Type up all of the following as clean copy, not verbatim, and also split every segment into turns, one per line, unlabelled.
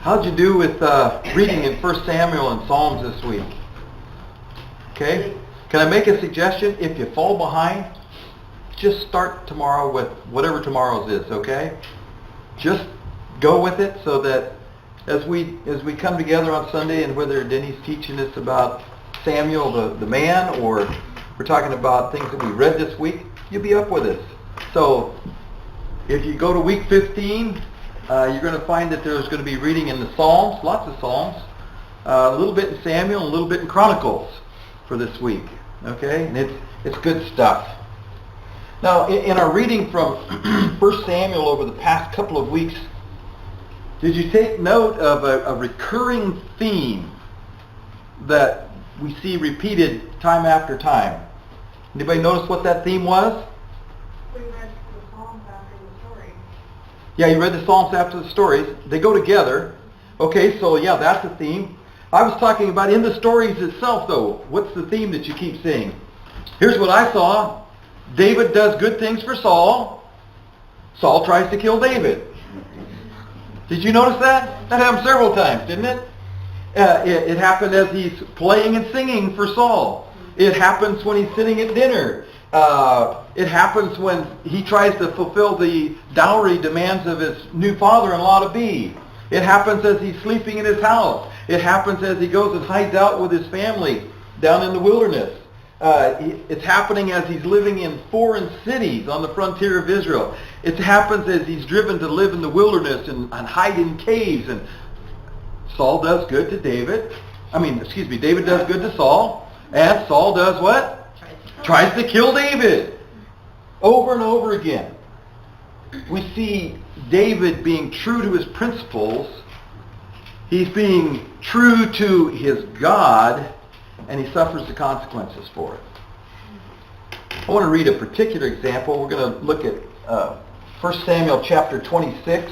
How'd you do with reading in 1 Samuel and Psalms this week? Okay? Can I make a suggestion? If you fall behind, just start tomorrow with whatever tomorrow's is, okay? Just go with it so that as we come together on Sunday, and whether Denny's teaching us about Samuel the man, or we're talking about things that we read this week, you'll be up with us. So if you go to week 15, you're going to find that there's going to be reading in the Psalms, lots of Psalms, a little bit in Samuel, and a little bit in Chronicles for this week. Okay? And it's good stuff. Now, in our reading from 1 Samuel over the past couple of weeks, did you take note of a recurring theme that we see repeated time after time? Anybody notice what that theme was?
We read the Psalms after the story.
Yeah, you read the Psalms after the stories. They go together. Okay, so yeah, that's a theme. I was talking about in the stories itself, though. What's the theme that you keep seeing? Here's what I saw. David does good things for Saul. Saul tries to kill David. Did you notice that? That happened several times, didn't it? It happened as he's playing and singing for Saul. It happens when he's sitting at dinner. It happens when he tries to fulfill the dowry demands of his new father-in-law to be. It happens as he's sleeping in his house. It happens as he goes and hides out with his family down in the wilderness. It's happening as he's living in foreign cities on the frontier of Israel. It happens as he's driven to live in the wilderness and hide in caves. And Saul does good to David. David does good to Saul. And Saul does what? Tries to kill David. Over and over again. We see David being true to his principles. He's being true to his God. And he suffers the consequences for it. I want to read a particular example. We're going to look at 1 Samuel chapter 26.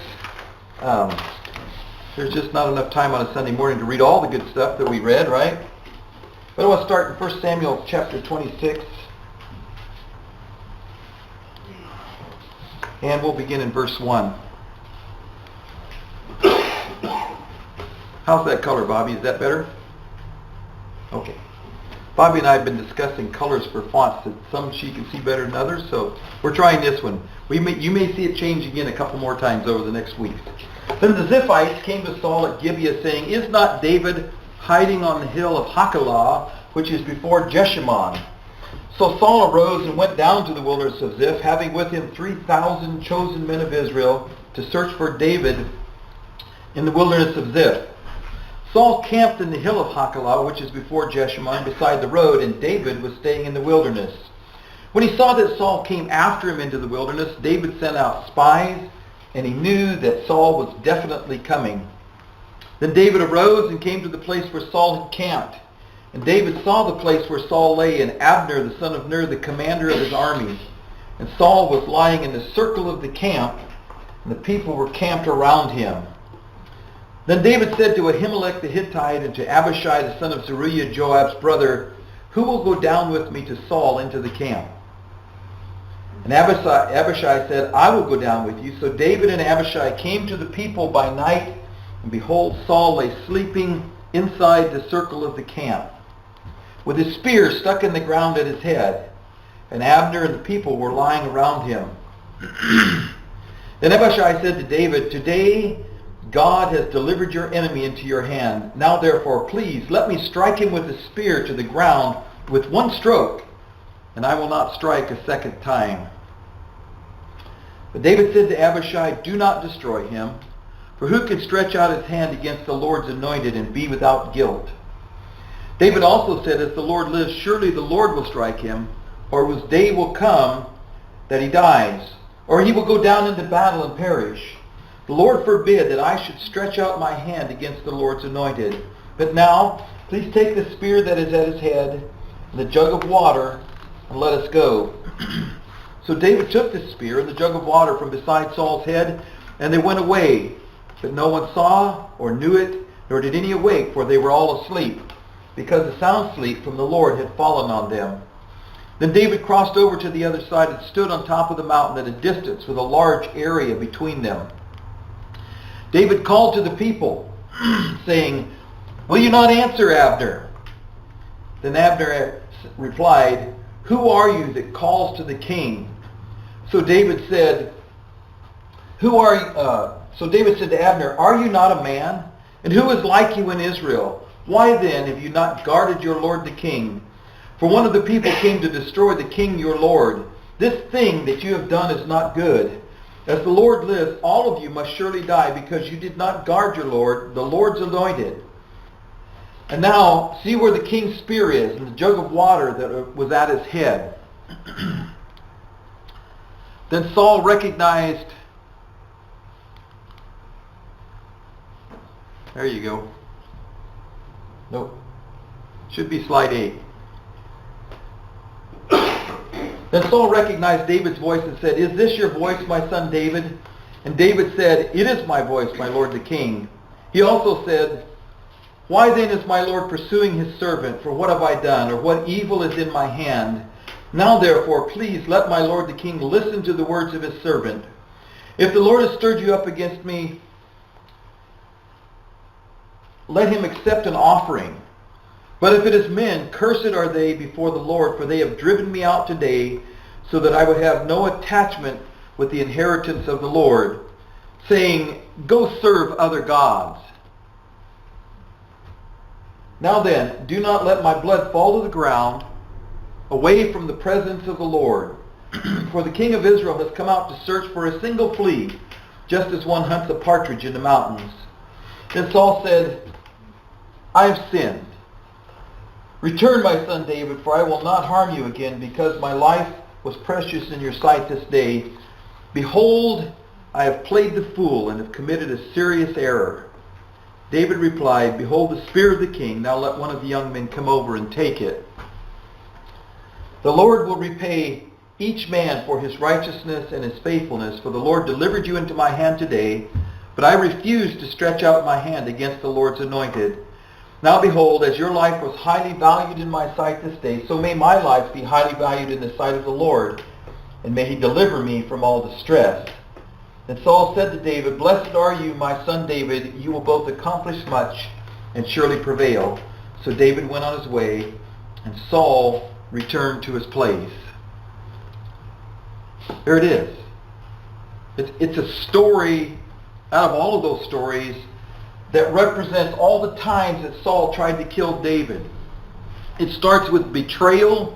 There's just not enough time on a Sunday morning to read all the good stuff that we read, right? But I want to start in 1 Samuel chapter 26. And we'll begin in verse 1. How's that color, Bobby? Is that better? Okay. Bobby and I have been discussing colors for fonts that some she can see better than others, so we're trying this one. You may see it change again a couple more times over the next week. Then the Ziphites came to Saul at Gibeah, saying, "Is not David hiding on the hill of Hachilah, which is before Jeshimon?" So Saul arose and went down to the wilderness of Ziph, having with him 3,000 chosen men of Israel, to search for David in the wilderness of Ziph. Saul camped in the hill of Hachilah, which is before Jeshimon, beside the road, and David was staying in the wilderness. When he saw that Saul came after him into the wilderness, David sent out spies, and he knew that Saul was definitely coming. Then David arose and came to the place where Saul had camped. And David saw the place where Saul lay, and Abner, the son of Ner, the commander of his armies. And Saul was lying in the circle of the camp, and the people were camped around him. Then David said to Ahimelech the Hittite and to Abishai the son of Zeruiah, Joab's brother, "Who will go down with me to Saul into the camp?" And Abishai said, "I will go down with you." So David and Abishai came to the people by night, and behold, Saul lay sleeping inside the circle of the camp, with his spear stuck in the ground at his head. And Abner and the people were lying around him. Then Abishai said to David, "Today God has delivered your enemy into your hand. Now therefore, please, let me strike him with a spear to the ground with one stroke, and I will not strike a second time." But David said to Abishai, "Do not destroy him, for who can stretch out his hand against the Lord's anointed and be without guilt?" David also said, "As the Lord lives, surely the Lord will strike him, or his day will come that he dies, or he will go down into battle and perish. The Lord forbid that I should stretch out my hand against the Lord's anointed. But now, please take the spear that is at his head and the jug of water, and let us go." So David took the spear and the jug of water from beside Saul's head, and they went away. But no one saw or knew it, nor did any awake, for they were all asleep, because a sound sleep from the Lord had fallen on them. Then David crossed over to the other side and stood on top of the mountain at a distance with a large area between them. David called to the people, saying, "Will you not answer, Abner?" Then Abner replied, "Who are you that calls to the king?" So David said, So David said to Abner, "Are you not a man? And who is like you in Israel? Why then have you not guarded your lord the king? For one of the people came to destroy the king your lord. This thing that you have done is not good. As the Lord lives, all of you must surely die because you did not guard your lord, the Lord's anointed. And now see where the king's spear is and the jug of water that was at his head." Then Saul recognized, there you go. Nope. Should be slide 8. Then Saul recognized David's voice and said, "Is this your voice, my son David?" And David said, "It is my voice, my lord the king." He also said, "Why then is my lord pursuing his servant? For what have I done? Or what evil is in my hand? Now therefore, please let my lord the king listen to the words of his servant. If the Lord has stirred you up against me, let him accept an offering. But if it is men, cursed are they before the Lord, for they have driven me out today, so that I would have no attachment with the inheritance of the Lord, saying, 'Go serve other gods.' Now then, do not let my blood fall to the ground, away from the presence of the Lord. For the king of Israel has come out to search for a single flea, just as one hunts a partridge in the mountains." Then Saul said, "I have sinned. Return, my son David, for I will not harm you again, because my life was precious in your sight this day. Behold, I have played the fool and have committed a serious error." David replied, "Behold the spear of the king. Now let one of the young men come over and take it. The Lord will repay each man for his righteousness and his faithfulness, for the Lord delivered you into my hand today, but I refused to stretch out my hand against the Lord's anointed. Now behold, as your life was highly valued in my sight this day, so may my life be highly valued in the sight of the Lord, and may he deliver me from all distress." And Saul said to David, "Blessed are you, my son David. You will both accomplish much and surely prevail." So David went on his way, and Saul returned to his place. There it is. It's a story out of all of those stories that represents all the times that Saul tried to kill David. It starts with betrayal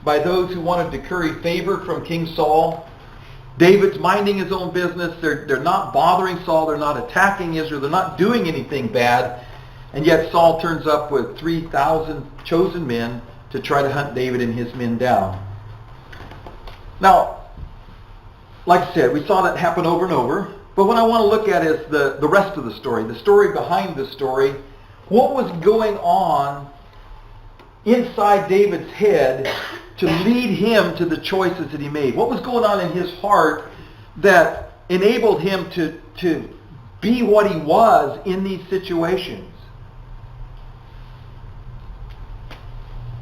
by those who wanted to curry favor from King Saul. David's minding his own business. They're not bothering Saul. They're not attacking Israel. They're not doing anything bad. And yet Saul turns up with 3,000 chosen men to try to hunt David and his men down. Now, like I said, we saw that happen over and over. But what I want to look at is the rest of the story behind the story. What was going on inside David's head to lead him to the choices that he made? What was going on in his heart that enabled him to be what he was in these situations?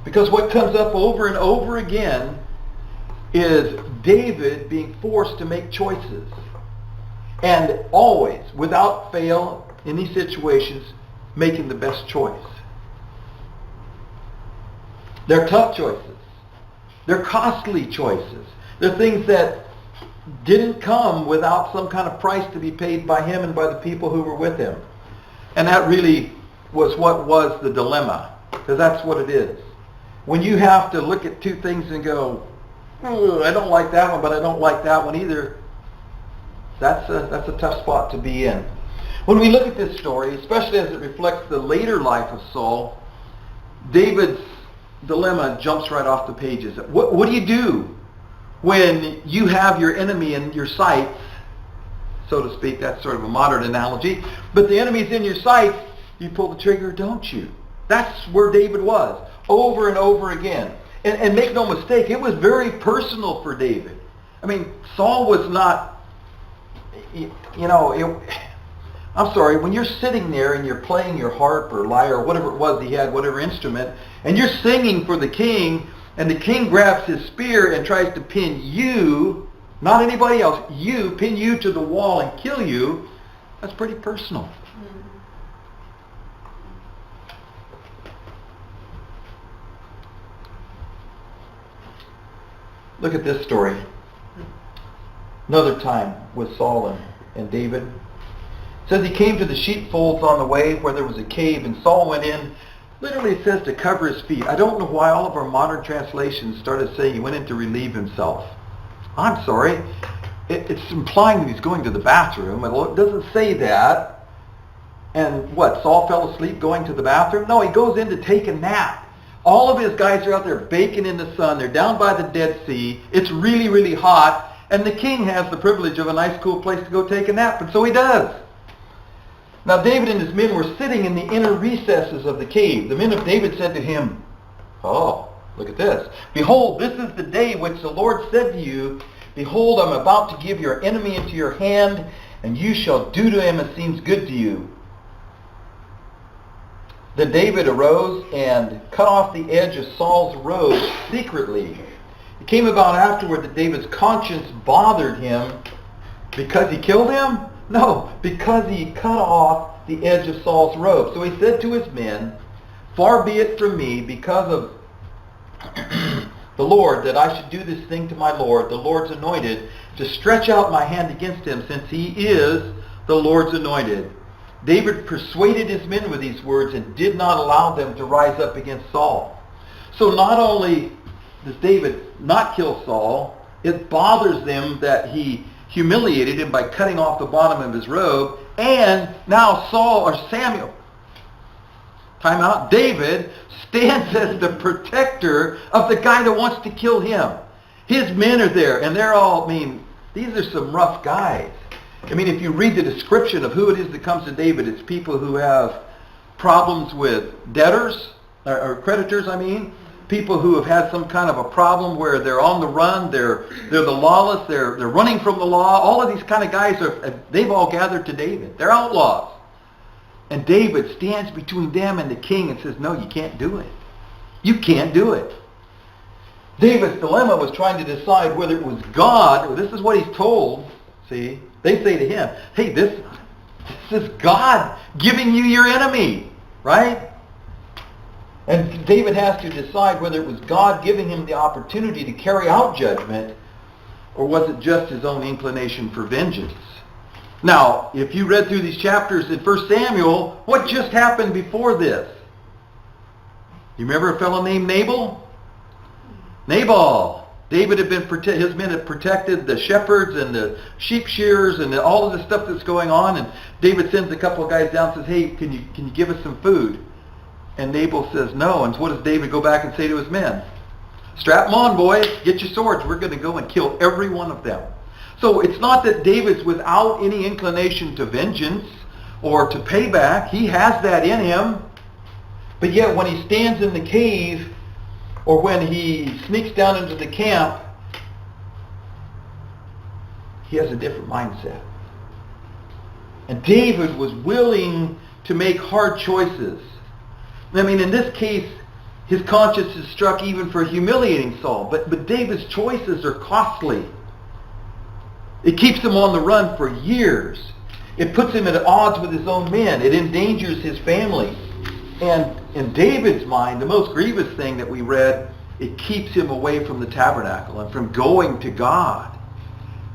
Because what comes up over and over again is David being forced to make choices. And always, without fail, in these situations, making the best choice. They're tough choices. They're costly choices. They're things that didn't come without some kind of price to be paid by him and by the people who were with him. And that really was what was the dilemma, because that's what it is. When you have to look at two things and go, I don't like that one, but I don't like that one either, that's a tough spot to be in. When we look at this story, especially as it reflects the later life of Saul, David's dilemma jumps right off the pages. What do you do when you have your enemy in your sights, so to speak? That's sort of a modern analogy. But the enemy's in your sights, you pull the trigger, don't you? That's where David was, over and over again. And make no mistake, it was very personal for David. I mean, Saul was not, I'm sorry, when you're sitting there and you're playing your harp or lyre or whatever it was he had, whatever instrument, and you're singing for the king, and the king grabs his spear and tries to pin you, not anybody else, pin you to the wall and kill you, that's pretty personal. Look at this story. Another time with Saul and David. It says he came to the sheepfolds on the way where there was a cave, and Saul went in. Literally it says to cover his feet. I don't know why all of our modern translations started saying he went in to relieve himself. I'm sorry. It's implying that he's going to the bathroom. It doesn't say that. And what, Saul fell asleep going to the bathroom? No, he goes in to take a nap. All of his guys are out there baking in the sun. They're down by the Dead Sea. It's really, really hot. And the king has the privilege of a nice, cool place to go take a nap. And so he does. Now David and his men were sitting in the inner recesses of the cave. The men of David said to him, oh, look at this. Behold, this is the day which the Lord said to you, behold, I'm about to give your enemy into your hand, and you shall do to him as seems good to you. Then David arose and cut off the edge of Saul's robe secretly. It came about afterward that David's conscience bothered him because he killed him? No, because he cut off the edge of Saul's robe. So he said to his men, far be it from me, because of the Lord, that I should do this thing to my Lord, the Lord's anointed, to stretch out my hand against him, since he is the Lord's anointed. David persuaded his men with these words and did not allow them to rise up against Saul. So not only does David not kill Saul, it bothers them that he humiliated him by cutting off the bottom of his robe, and now Samuel, time out, David stands as the protector of the guy that wants to kill him. His men are there, and they're all, these are some rough guys. If you read the description of who it is that comes to David, it's people who have problems with debtors, or creditors, people who have had some kind of a problem where they're on the run, they're the lawless, they're running from the law. All of these kind of guys, they've all gathered to David. They're outlaws. And David stands between them and the king and says, no, you can't do it. You can't do it. David's dilemma was trying to decide whether it was God, or this is what he's told, see, they say to him, hey, this is God giving you your enemy, right? And David has to decide whether it was God giving him the opportunity to carry out judgment, or was it just his own inclination for vengeance? Now, if you read through these chapters in 1 Samuel, what just happened before this? You remember a fellow named Nabal? David had been his men had protected the shepherds and the sheep shearers and all of the stuff that's going on, and David sends a couple of guys down and says, hey, can you give us some food? And Nabal says no. And what does David go back and say to his men? Strap them on, boys. Get your swords. We're going to go and kill every one of them. So it's not that David's without any inclination to vengeance or to payback. He has that in him. But yet when he stands in the cave, or when he sneaks down into the camp, he has a different mindset. And David was willing to make hard choices. In this case, his conscience is struck even for humiliating Saul. But David's choices are costly. It keeps him on the run for years. It puts him at odds with his own men. It endangers his family. And in David's mind, the most grievous thing that we read, it keeps him away from the tabernacle and from going to God.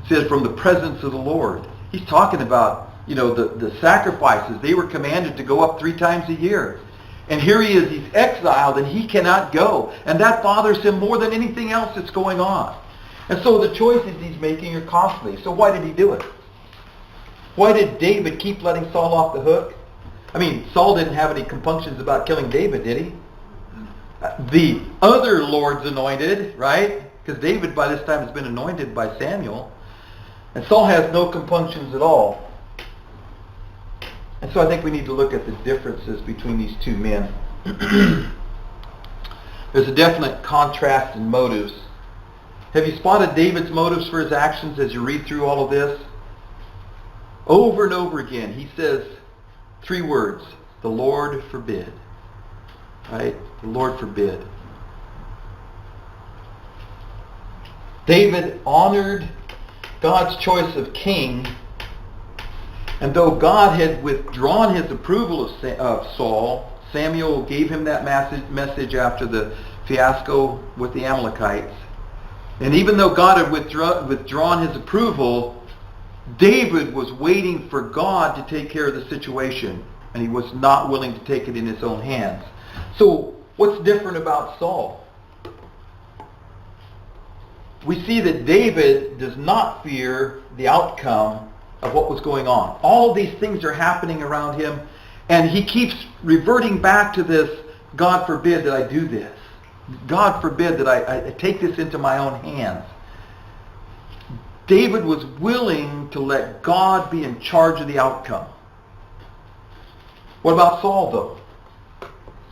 It says from the presence of the Lord. He's talking about, the sacrifices. They were commanded to go up 3 times a year. And here he is, he's exiled and he cannot go. And that bothers him more than anything else that's going on. And so the choices he's making are costly. So why did he do it? Why did David keep letting Saul off the hook? Saul didn't have any compunctions about killing David, did he? The other Lord's anointed, right? Because David by this time has been anointed by Samuel. And Saul has no compunctions at all. And so I think we need to look at the differences between these two men. There's a definite contrast in motives. Have you spotted David's motives for his actions as you read through all of this? Over and over again, he says 3 words, the Lord forbid. Right? The Lord forbid. David honored God's choice of king, and though God had withdrawn his approval of Saul, Samuel gave him that message after the fiasco with the Amalekites. And even though God had withdrawn his approval, David was waiting for God to take care of the situation, and he was not willing to take it in his own hands. So what's different about Saul? We see that David does not fear the outcome of what was going on. All these things are happening around him, and he keeps reverting back to this, God forbid that I do this. God forbid that I take this into my own hands. David was willing to let God be in charge of the outcome. What about Saul, though?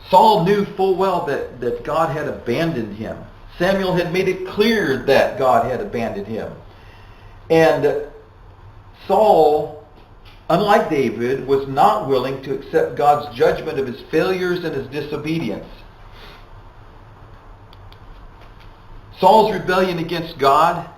Saul knew full well that God had abandoned him. Samuel had made it clear that God had abandoned him. And Saul, unlike David, was not willing to accept God's judgment of his failures and his disobedience. Saul's rebellion against God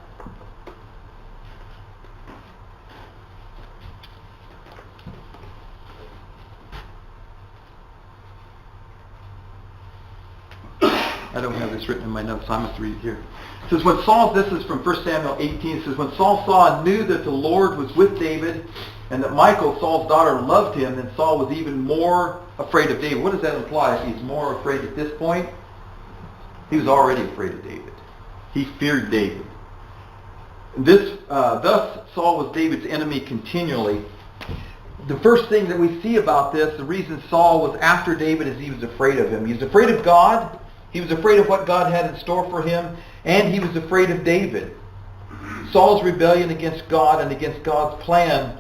I don't have this written in my notes, so I must read it here. It says, when Saul, this is from 1 Samuel 18, it says, when Saul saw and knew that the Lord was with David, and that Michal, Saul's daughter, loved him, then Saul was even more afraid of David. What does that imply? He's more afraid at this point? He was already afraid of David. He feared David. Thus Saul was David's enemy continually. The first thing that we see about this, the reason Saul was after David, is he was afraid of him. He was afraid of God. He was afraid of what God had in store for him, and he was afraid of David. Saul's rebellion against God and against God's plan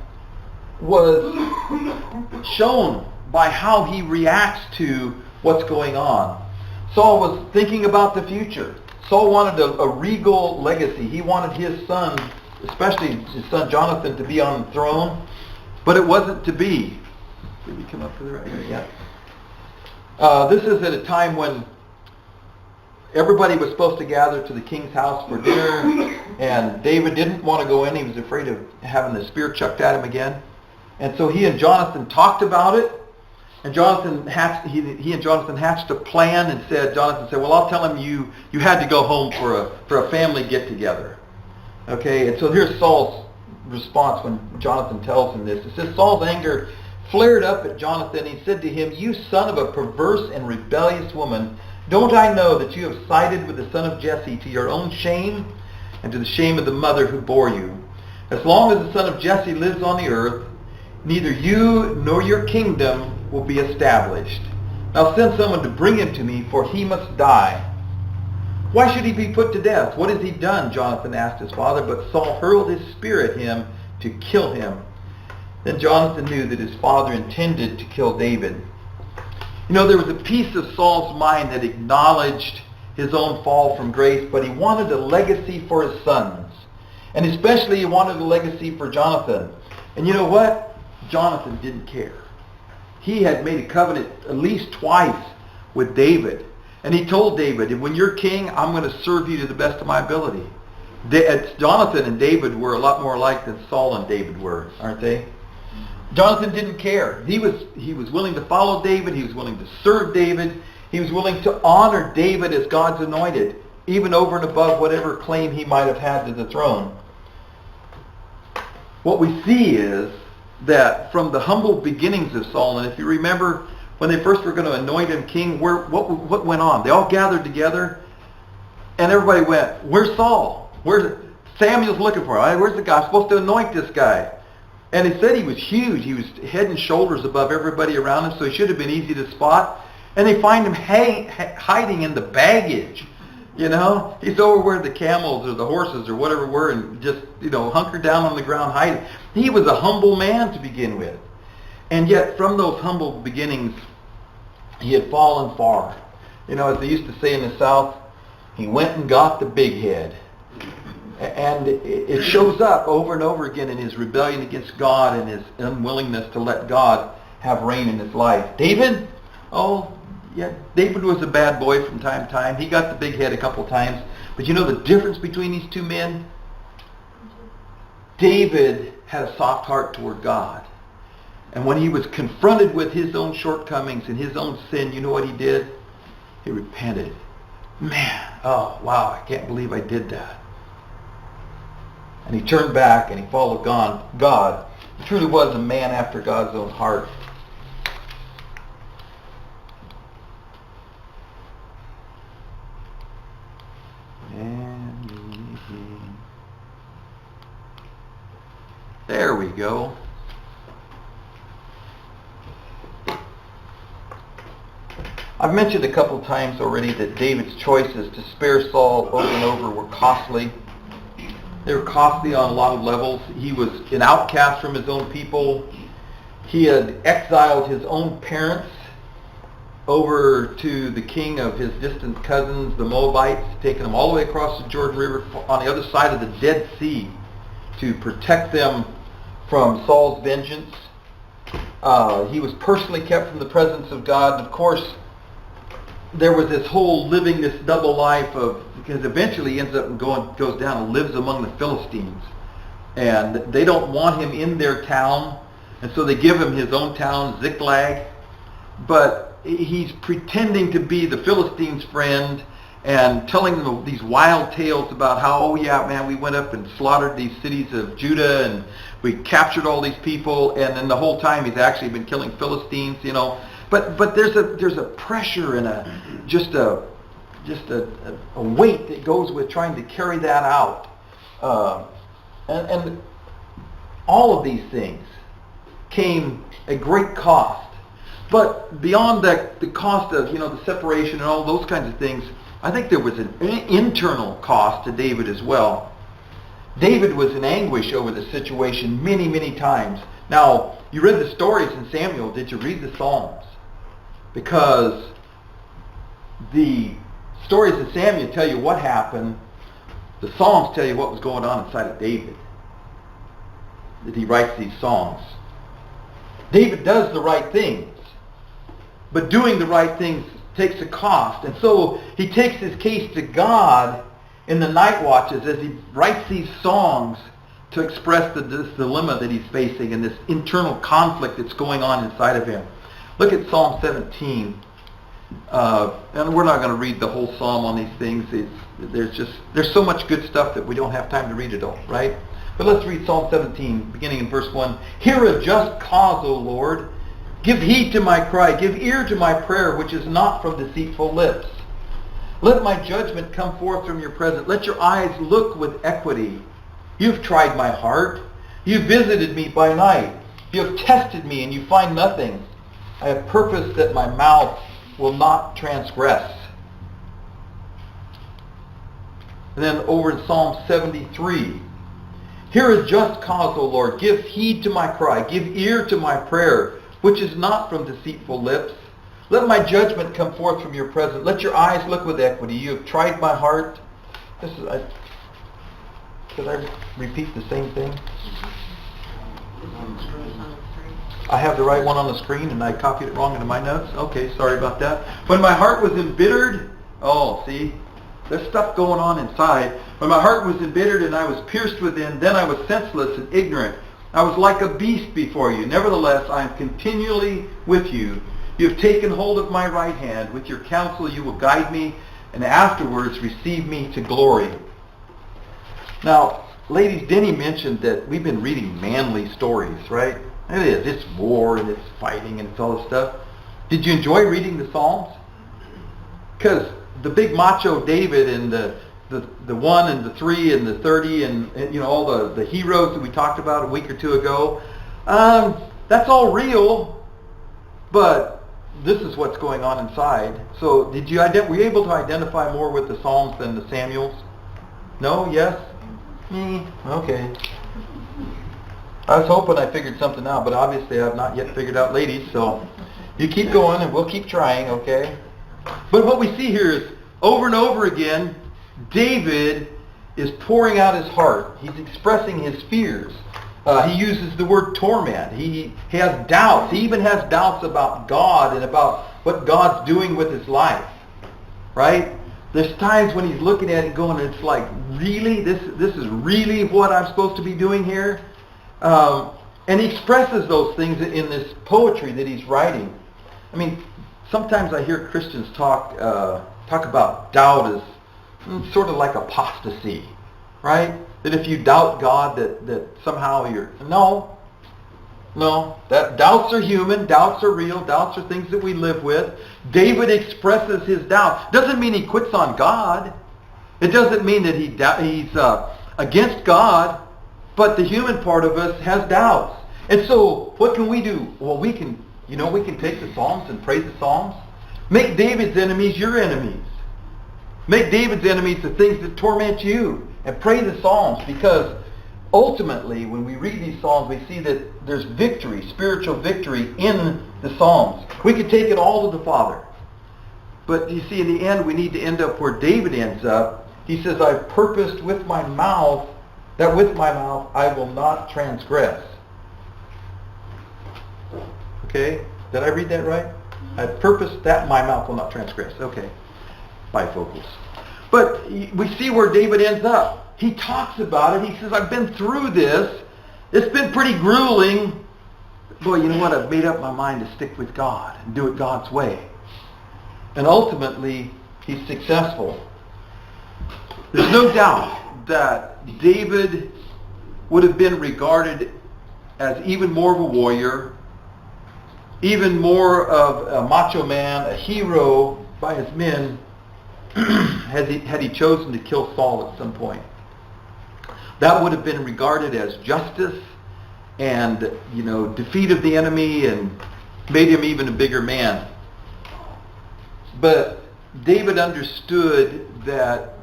was shown by how he reacts to what's going on. Saul was thinking about the future. Saul wanted a regal legacy. He wanted his son, especially his son Jonathan, to be on the throne, but it wasn't to be. Did we come up to the right here? Yeah. This is at a time when everybody was supposed to gather to the king's house for dinner, and David didn't want to go in. He was afraid of having the spear chucked at him again. And so he and Jonathan talked about it, and he and Jonathan hatched a plan, and Jonathan said, well, I'll tell him you had to go home for a family get-together. Okay, and so here's Saul's response when Jonathan tells him this. It says, Saul's anger flared up at Jonathan. He said to him, you son of a perverse and rebellious woman, don't I know that you have sided with the son of Jesse to your own shame and to the shame of the mother who bore you? As long as the son of Jesse lives on the earth, neither you nor your kingdom will be established. Now send someone to bring him to me, for he must die. Why should he be put to death? What has he done? Jonathan asked his father, but Saul hurled his spear at him to kill him. Then Jonathan knew that his father intended to kill David. You know, there was a piece of Saul's mind that acknowledged his own fall from grace, but he wanted a legacy for his sons. And especially he wanted a legacy for Jonathan. And you know what? Jonathan didn't care. He had made a covenant at least twice with David. And he told David, when you're king, I'm going to serve you to the best of my ability. Jonathan and David were a lot more alike than Saul and David were, aren't they? Jonathan didn't care. He was willing to follow David. He was willing to serve David. He was willing to honor David as God's anointed, even over and above whatever claim he might have had to the throne. What we see is that from the humble beginnings of Saul, and if you remember when they first were going to anoint him king, what went on? They all gathered together, and everybody went, where's Saul? Samuel's looking for him. Where's the guy? I'm supposed to anoint this guy. And he said he was huge. He was head and shoulders above everybody around him, so he should have been easy to spot. And they find him hiding in the baggage. You know, he's over where the camels or the horses or whatever were, and just, hunkered down on the ground hiding. He was a humble man to begin with. And yet, from those humble beginnings, he had fallen far. As they used to say in the South, he went and got the big head. And it shows up over and over again in his rebellion against God and his unwillingness to let God have reign in his life. David? Oh, yeah, David was a bad boy from time to time. He got the big head a couple times. But you know the difference between these two men? David had a soft heart toward God. And when he was confronted with his own shortcomings and his own sin, you know what he did? He repented. Man, oh wow, I can't believe I did that. And he turned back and he followed God. He truly was a man after God's own heart. And there we go. I've mentioned a couple times already that David's choices to spare Saul over and over were costly. They were costly on a lot of levels. He was an outcast from his own people. He had exiled his own parents over to the king of his distant cousins, the Moabites, taking them all the way across the Jordan River on the other side of the Dead Sea to protect them from Saul's vengeance. He was personally kept from the presence of God. And of course, there was this whole living this double life of, because eventually he ends up goes down and lives among the Philistines. And they don't want him in their town, and so they give him his own town, Ziklag. But he's pretending to be the Philistines' friend and telling them these wild tales about how, oh yeah, man, we went up and slaughtered these cities of Judah and we captured all these people, and then the whole time he's actually been killing Philistines, you know. But there's a pressure and a weight that goes with trying to carry that out, and all of these things came at great cost. But beyond the cost of the separation and all those kinds of things, I think there was an internal cost to David as well. David was in anguish over the situation many, many times. Now, you read the stories in Samuel. Did you read the Psalms? Because the stories of Samuel tell you what happened. The Psalms tell you what was going on inside of David. That he writes these songs. David does the right things, but doing the right things takes a cost. And so he takes his case to God in the night watches as he writes these songs to express this dilemma that he's facing and this internal conflict that's going on inside of him. Look at Psalm 17. And we're not going to read the whole psalm on these things. There's so much good stuff that we don't have time to read it all, right? But let's read Psalm 17, beginning in verse 1. Hear a just cause, O Lord. Give heed to my cry. Give ear to my prayer, which is not from deceitful lips. Let my judgment come forth from your presence. Let your eyes look with equity. You've tried my heart. You've visited me by night. You have tested me, and you find nothing. I have purposed that my mouth will not transgress. And then over in Psalm 73. Hear a just cause, O Lord. Give heed to my cry. Give ear to my prayer, which is not from deceitful lips. Let my judgment come forth from your presence. Let your eyes look with equity. You have tried my heart. Could I repeat the same thing? I have the right one on the screen and I copied it wrong into my notes. Okay, sorry about that. When my heart was embittered, see, there's stuff going on inside. When my heart was embittered and I was pierced within, then I was senseless and ignorant. I was like a beast before you. Nevertheless, I am continually with you. You have taken hold of my right hand. With your counsel you will guide me, and afterwards receive me to glory. Now, ladies, Denny mentioned that we've been reading manly stories, right? It is. It's war and it's fighting and it's all this stuff. Did you enjoy reading the Psalms? Because the big macho David and the 1 and the 3 and the 30 and all the heroes that we talked about a week or two ago, that's all real, but this is what's going on inside. So were you able to identify more with the Psalms than the Samuels? No? Yes? Okay. I was hoping I figured something out, but obviously I've not yet figured out, ladies, so you keep going and we'll keep trying, okay? But what we see here is over and over again, David is pouring out his heart. He's expressing his fears. He uses the word torment. He has doubts. He even has doubts about God and about what God's doing with his life, right? There's times when he's looking at it going, it's like, really? This is really what I'm supposed to be doing here? And he expresses those things in this poetry that he's writing. I mean, sometimes I hear Christians talk about doubt as sort of like apostasy, right? That if you doubt God, that somehow you're... No. That doubts are human, doubts are real, doubts are things that we live with. David expresses his doubt. Doesn't mean he quits on God. It doesn't mean that he's against God, but the human part of us has doubts. And so, what can we do? Well, we can take the Psalms and pray the Psalms. Make David's enemies your enemies. Make David's enemies the things that torment you. And pray the Psalms, because ultimately, when we read these Psalms, we see that there's victory, spiritual victory in the Psalms. We could take it all to the Father. But you see, in the end, we need to end up where David ends up. He says, I've purposed with my mouth, that with my mouth I will not transgress. Okay? Did I read that right? I've purposed that my mouth will not transgress. Okay. Bifocals. But we see where David ends up. He talks about it. He says, I've been through this. It's been pretty grueling. Boy, you know what? I've made up my mind to stick with God and do it God's way. And ultimately, he's successful. There's no doubt that David would have been regarded as even more of a warrior, even more of a macho man, a hero by his men, had he chosen to kill Saul at some point. That would have been regarded as justice and, defeat of the enemy, and made him even a bigger man. But David understood that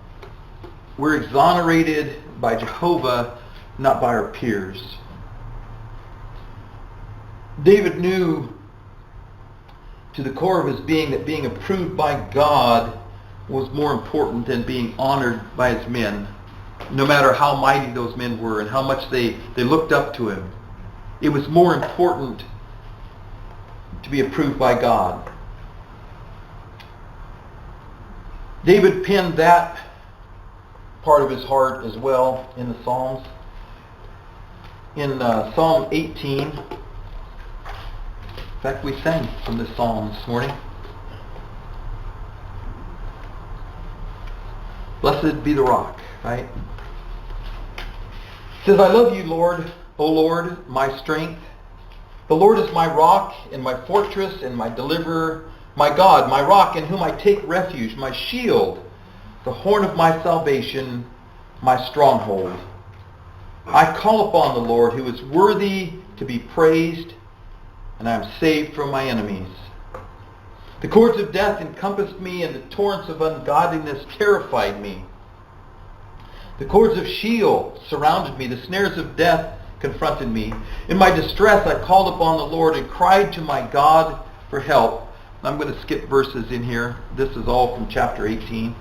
we're exonerated by Jehovah, not by our peers. David knew to the core of his being that being approved by God was more important than being honored by his men, no matter how mighty those men were and how much they looked up to him. It was more important to be approved by God. David penned that part of his heart as well in the Psalms. In Psalm 18, in fact, we sang from this psalm this morning. Blessed be the rock, right? It says, I love you, Lord, O Lord, my strength. The Lord is my rock and my fortress and my deliverer, my God, my rock in whom I take refuge, my shield, the horn of my salvation, my stronghold. I call upon the Lord, who is worthy to be praised, and I am saved from my enemies. The cords of death encompassed me, and the torrents of ungodliness terrified me. The cords of Sheol surrounded me. The snares of death confronted me. In my distress I called upon the Lord and cried to my God for help. I'm going to skip verses in here. This is all from chapter 18.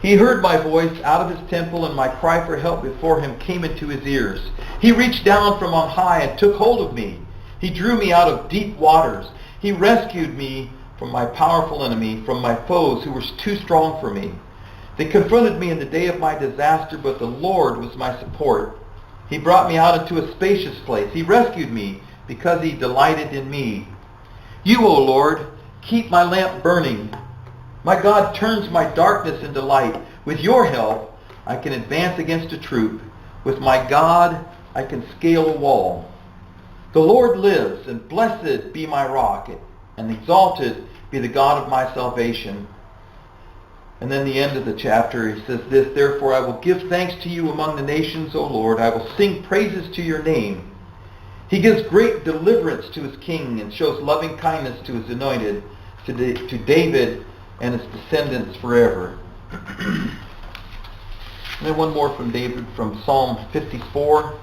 He heard my voice out of his temple, and my cry for help before him came into his ears. He reached down from on high and took hold of me. He drew me out of deep waters. He rescued me from my powerful enemy, from my foes who were too strong for me. They confronted me in the day of my disaster, but the Lord was my support. He brought me out into a spacious place. He rescued me because he delighted in me. You, O Lord, keep my lamp burning. My God turns my darkness into light. With your help, I can advance against a troop. With my God, I can scale a wall. The Lord lives, and blessed be my rock, and exalted be the God of my salvation. And then the end of the chapter, he says this, Therefore I will give thanks to you among the nations, O Lord. I will sing praises to your name. He gives great deliverance to his king and shows loving kindness to his anointed, to David and his descendants forever. And then one more from David, from Psalm 54,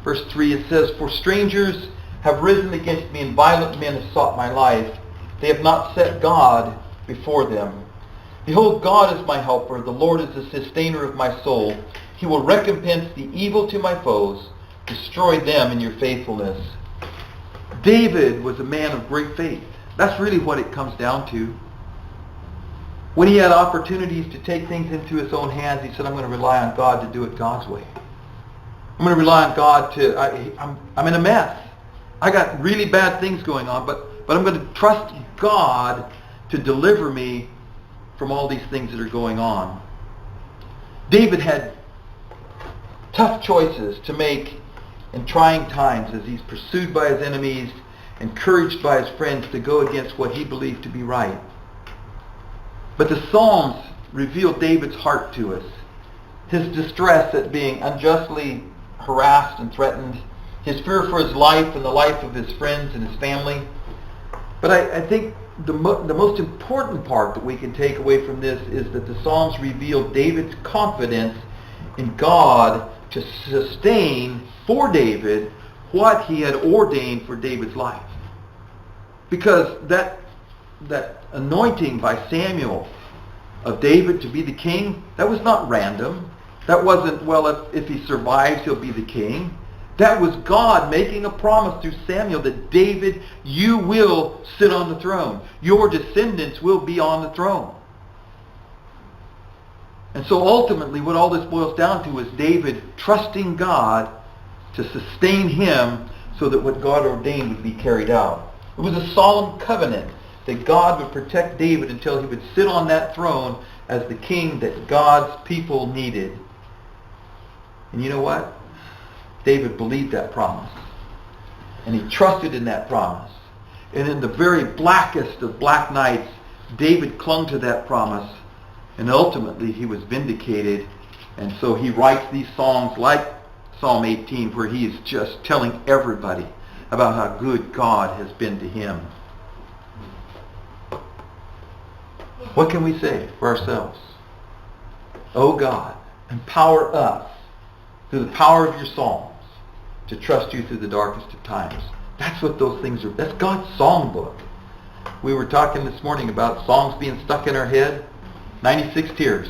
verse 3. It says, For strangers have risen against me, and violent men have sought my life. They have not set God before them. Behold, God is my helper. The Lord is the sustainer of my soul. He will recompense the evil to my foes. Destroy them in your faithfulness. David was a man of great faith. That's really what it comes down to. When he had opportunities to take things into his own hands, he said, I'm going to rely on God to do it God's way. I'm going to rely on God to... I'm in a mess. I got really bad things going on, but I'm going to trust God to deliver me from all these things that are going on. David had tough choices to make in trying times as he's pursued by his enemies, encouraged by his friends to go against what he believed to be right. But the Psalms reveal David's heart to us. His distress at being unjustly harassed and threatened, his fear for his life and the life of his friends and his family. But I think the most important part that we can take away from this is that the Psalms reveal David's confidence in God to sustain for David what he had ordained for David's life. Because that anointing by Samuel of David to be the king, that was not random. That wasn't, well, if he survives, he'll be the king. That was God making a promise through Samuel that David, you will sit on the throne. Your descendants will be on the throne. And so ultimately what all this boils down to is David trusting God to sustain him so that what God ordained would be carried out. It was a solemn covenant that God would protect David until he would sit on that throne as the king that God's people needed. And you know what? David believed that promise. And he trusted in that promise. And in the very blackest of black nights, David clung to that promise. And ultimately he was vindicated. And so he writes these songs like Psalm 18, where he is just telling everybody about how good God has been to him. What can we say for ourselves? Oh God, empower us through the power of your Psalms to trust you through the darkest of times. That's what those things are. That's God's songbook. We were talking this morning about songs being stuck in our head. 96 Tears.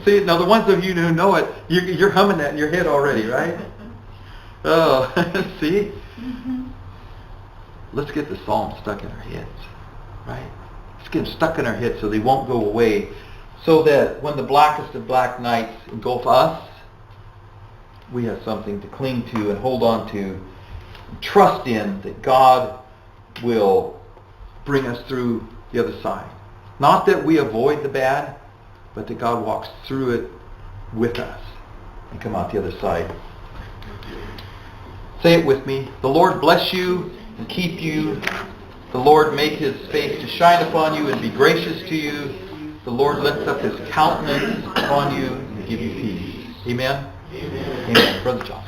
See, now the ones of you who know it, you're humming that in your head already, right? Oh, see? Let's get the Psalms stuck in our heads, right? Let's get them stuck in our heads so they won't go away, so that when the blackest of black nights engulf us, we have something to cling to and hold on to, trust in that God will bring us through the other side. Not that we avoid the bad, but that God walks through it with us and come out the other side. Say it with me. The Lord bless you and keep you. The Lord make his face to shine upon you and be gracious to you. The Lord lifts up his countenance upon you and give you peace. Amen? Amen. Brother John.